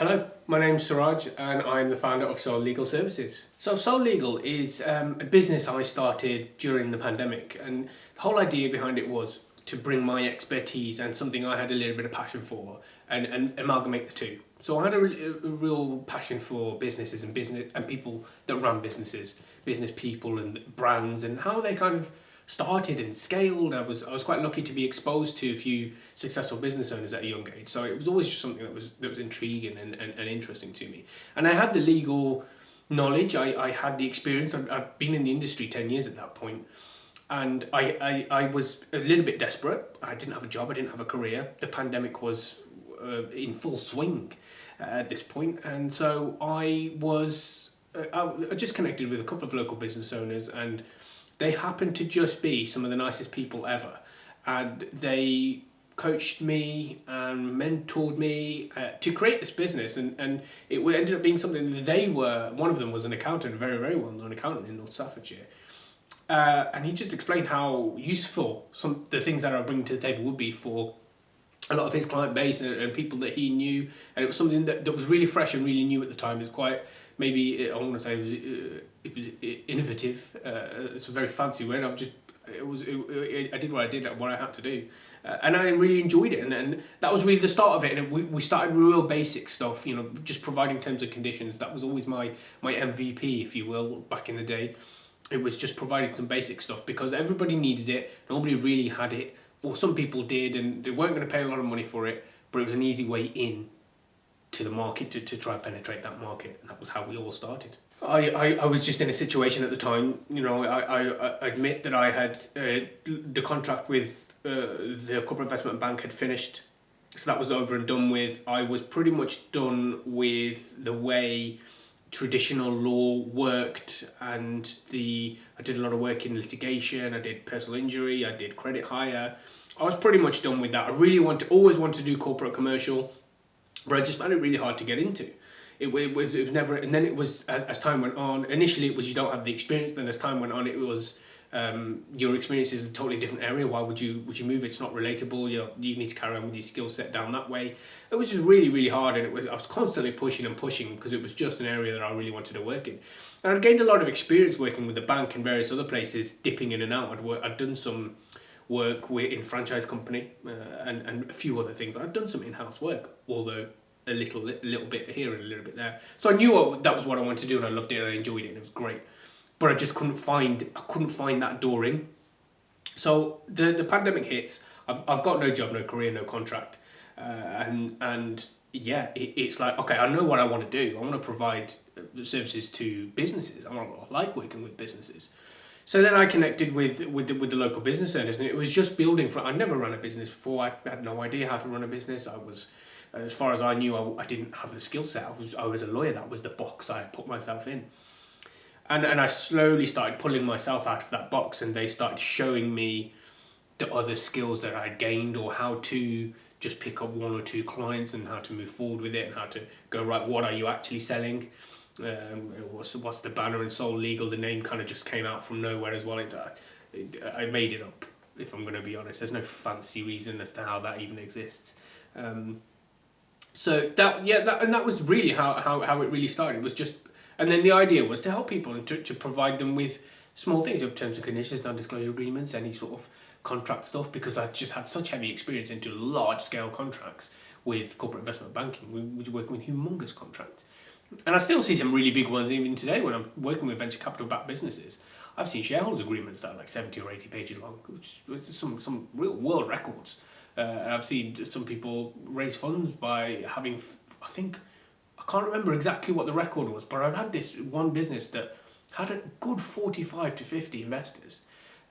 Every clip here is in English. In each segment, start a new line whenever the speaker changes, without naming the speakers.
Hello, my name's Suraj and I'm the founder of Soul Legal Services. So Soul Legal is a business I started during the pandemic, and the whole idea behind it was to bring my expertise and something I had a little bit of passion for and amalgamate the two. So I had a real passion for businesses and people that run businesses, business people and brands and how they kind of started and scaled. I was quite lucky to be exposed to a few successful business owners at a young age. So it was always just something that was intriguing and interesting to me. And I had the legal knowledge. I had the experience. I'd been in the industry 10 years at that point. And I was a little bit desperate. I didn't have a job. I didn't have a career. The pandemic was in full swing at this point. And so I just connected with a couple of local business owners, and they happened to just be some of the nicest people ever, and they coached me and mentored me to create this business, and it ended up being something that one of them was an accountant, a very, very well-known accountant in North Staffordshire, and he just explained how useful the things that I bring to the table would be for a lot of his client base and people that he knew, and it was something that was really fresh and really new at the time. It's quite, maybe I want to say it was innovative. It's a very fancy word. I did what I did, what I had to do, and I really enjoyed it. And that was really the start of it. And we started with real basic stuff, just providing terms and conditions. That was always my MVP, if you will, back in the day. It was just providing some basic stuff because everybody needed it. Nobody really had it. Well, some people did, and they weren't going to pay a lot of money for it, but it was an easy way in to the market to try and penetrate that market, and that was how we all started. I was just in a situation at the time, I admit that I had the contract with the corporate investment bank had finished, so that was over and done with. I was pretty much done with the way traditional law worked, and I did a lot of work in litigation. I did personal injury, I did credit hire. I was pretty much done with that. I really always wanted to do corporate commercial, but I just found it really hard to get into. It was never, and then it was, as time went on, initially it was you don't have the experience, then as time went on it was your experience is a totally different area. Why would you move? It's not relatable. You need to carry on with your skill set down that way. It was just really, really hard, and I was constantly pushing because it was just an area that I really wanted to work in. And I'd gained a lot of experience working with the bank and various other places, dipping in and out. I'd done some work in franchise company and a few other things. I'd done some in-house work, although a little bit here and a little bit there. So I knew that was what I wanted to do, and I loved it and I enjoyed it and it was great. But I just couldn't find that door in. So the pandemic hits. I've got no job, no career, no contract, and yeah, it's like, okay, I know what I want to do. I want to provide services to businesses. I like working with businesses. So then I connected with the local business owners, and it was just building. I'd never run a business before. I had no idea how to run a business. I was, as far as I knew, I didn't have the skill set. I was a lawyer. That was the box I had put myself in. And I slowly started pulling myself out of that box, and they started showing me the other skills that I'd gained, or how to just pick up one or two clients and how to move forward with it and how to go, right, what are you actually selling? What's the banner in Soul Legal? The name kind of just came out from nowhere as well. I made it up, if I'm going to be honest. There's no fancy reason as to how that even exists. So that was really how it really started. It was just, and then the idea was to help people and to provide them with small things, terms and conditions, non-disclosure agreements, any sort of contract stuff, because I just had such heavy experience into large-scale contracts with corporate investment banking. We were working with humongous contracts. And I still see some really big ones even today when I'm working with venture capital-backed businesses. I've seen shareholders agreements that are like 70 or 80 pages long, which is some real world records. And I've seen some people raise funds by having, I can't remember exactly what the record was, but I've had this one business that had a good 45 to 50 investors.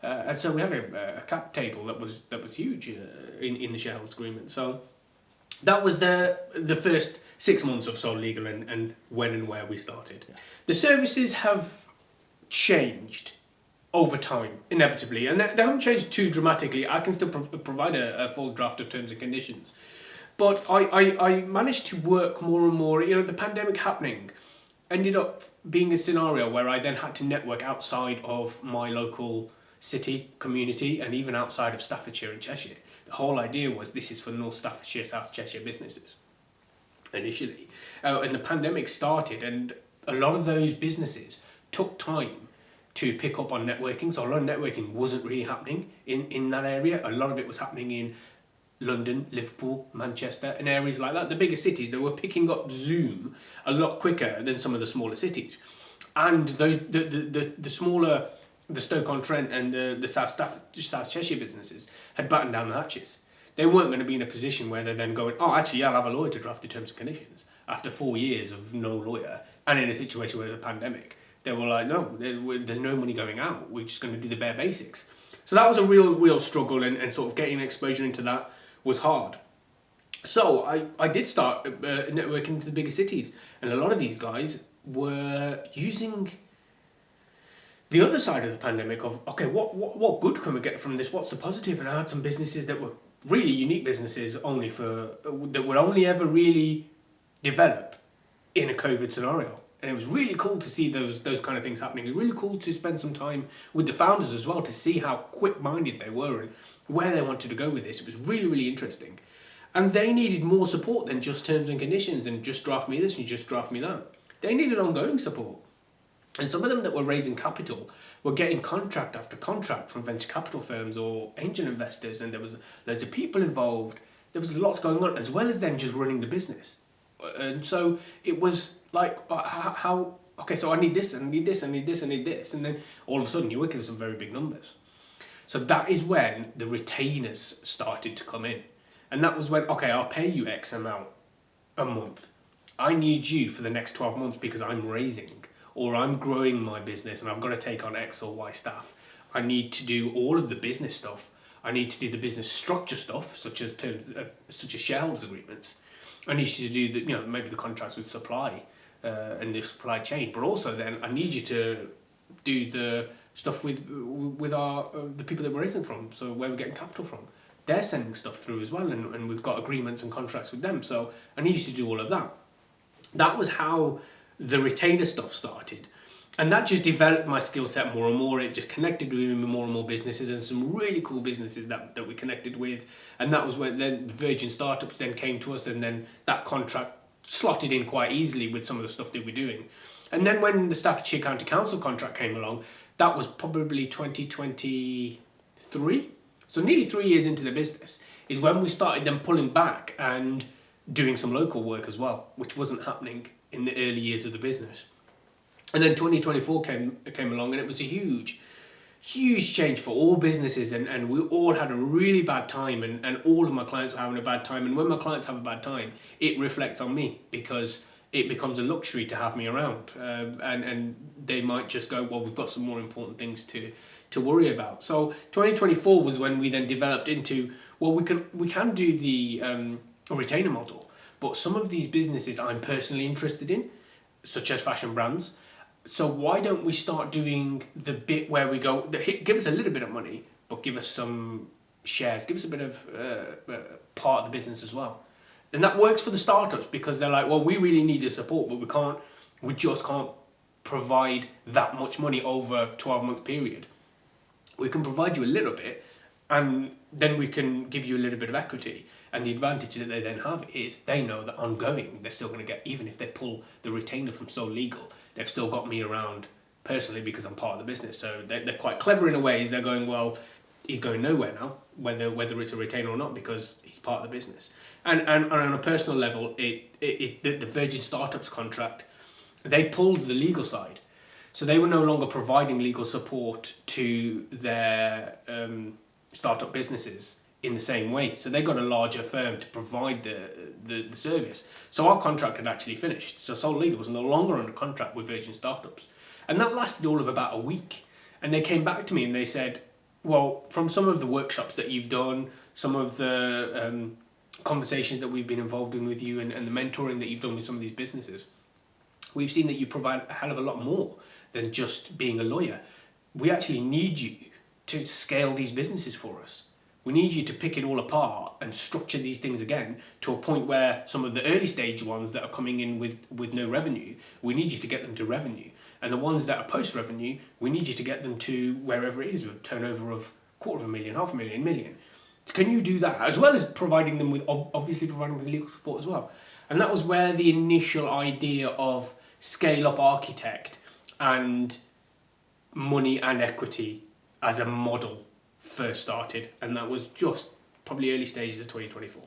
And so we had a cap table that was huge in the shareholders agreement. So that was the first 6 months of Soul Legal and when and where we started. Yeah. The services have changed over time, inevitably, and they haven't changed too dramatically. I can still provide a full draft of terms and conditions. But I managed to work more and more. The pandemic happening ended up being a scenario where I then had to network outside of my local city, community, and even outside of Staffordshire and Cheshire. The whole idea was this is for North Staffordshire, South Cheshire businesses. initially. And the pandemic started, and a lot of those businesses took time to pick up on networking. So a lot of networking wasn't really happening in that area. A lot of it was happening in London, Liverpool, Manchester, and areas like that. The bigger cities, they were picking up Zoom a lot quicker than some of the smaller cities. And those the smaller, the Stoke-on-Trent and the South Cheshire businesses had battened down the hatches. They weren't going to be in a position where they're then going, oh, actually, I'll have a lawyer to draft the terms and conditions after 4 years of no lawyer and in a situation where there's a pandemic. They were like, no, there's no money going out. We're just going to do the bare basics. So that was a real struggle, and sort of getting exposure into that was hard. So I did start networking into the bigger cities, and a lot of these guys were using the other side of the pandemic of, okay, what good can we get from this? What's the positive? And I had some businesses that were really unique businesses that would only ever really develop in a COVID scenario. And it was really cool to see those kind of things happening. It was really cool to spend some time with the founders as well to see how quick-minded they were and where they wanted to go with this. It was really interesting. And they needed more support than just terms and conditions and just draft me this and just draft me that. They needed ongoing support. And some of them that were raising capital were getting contract after contract from venture capital firms or angel investors, and there was loads of people involved. There was lots going on, as well as them just running the business. And so it was like, okay, so I need this, and I need this, I need this, I need this. And then all of a sudden you're working with some very big numbers. So that is when the retainers started to come in. And that was when, okay, I'll pay you X amount a month. I need you for the next 12 months because I'm raising, or I'm growing my business and I've got to take on X or Y staff. I need to do all of the business stuff. I need to do the business structure stuff, such as shareholders agreements. I need you to do maybe the contracts with supply and the supply chain, but also then I need you to do the stuff with the people that we're raising from, so where we're getting capital from. They're sending stuff through as well, and we've got agreements and contracts with them, so I need you to do all of that. That was how the retainer stuff started. And that just developed my skill set more and more. It just connected with more and more businesses, and some really cool businesses that we connected with. And that was when then the Virgin Startups then came to us, and then that contract slotted in quite easily with some of the stuff that we're doing. And then when the Staffordshire County Council contract came along, that was probably 2023. So nearly 3 years into the business is when we started then pulling back and doing some local work as well, which wasn't happening in the early years of the business. And then 2024 came along, and it was a huge change for all businesses, and we all had a really bad time, and all of my clients were having a bad time. And when my clients have a bad time, it reflects on me, because it becomes a luxury to have me around, and they might just go, well, we've got some more important things to worry about. So 2024 was when we then developed into, well, we can do the retainer model, but some of these businesses I'm personally interested in, such as fashion brands. So why don't we start doing the bit where we go, give us a little bit of money, but give us some shares, give us a bit of part of the business as well. And that works for the startups, because they're like, well, we really need your support, but we just can't provide that much money over a 12-month period. We can provide you a little bit, and then we can give you a little bit of equity. And the advantage that they then have is they know that ongoing, they're still going to get, even if they pull the retainer from Sole Legal, they've still got me around personally because I'm part of the business. So they're quite clever in a way. They're going, well, he's going nowhere now, whether it's a retainer or not, because he's part of the business. And on a personal level, the Virgin Startups contract, they pulled the legal side. So they were no longer providing legal support to their startup businesses in the same way. So they got a larger firm to provide the service. So our contract had actually finished. So Sole Legal was no longer under contract with Virgin Startups. And that lasted all of about a week. And they came back to me and they said, well, from some of the workshops that you've done, some of the conversations that we've been involved in with you, and the mentoring that you've done with some of these businesses, we've seen that you provide a hell of a lot more than just being a lawyer. We actually need you to scale these businesses for us. We need you to pick it all apart and structure these things again to a point where some of the early stage ones that are coming in with no revenue, we need you to get them to revenue. And the ones that are post revenue, we need you to get them to wherever it is, a turnover of $250,000, $500,000, $1 million. Can you do that? As well as providing them with, obviously providing them with legal support as well. And that was where the initial idea of scale-up architect and money and equity as a model first started. And that was just probably early stages of 2024.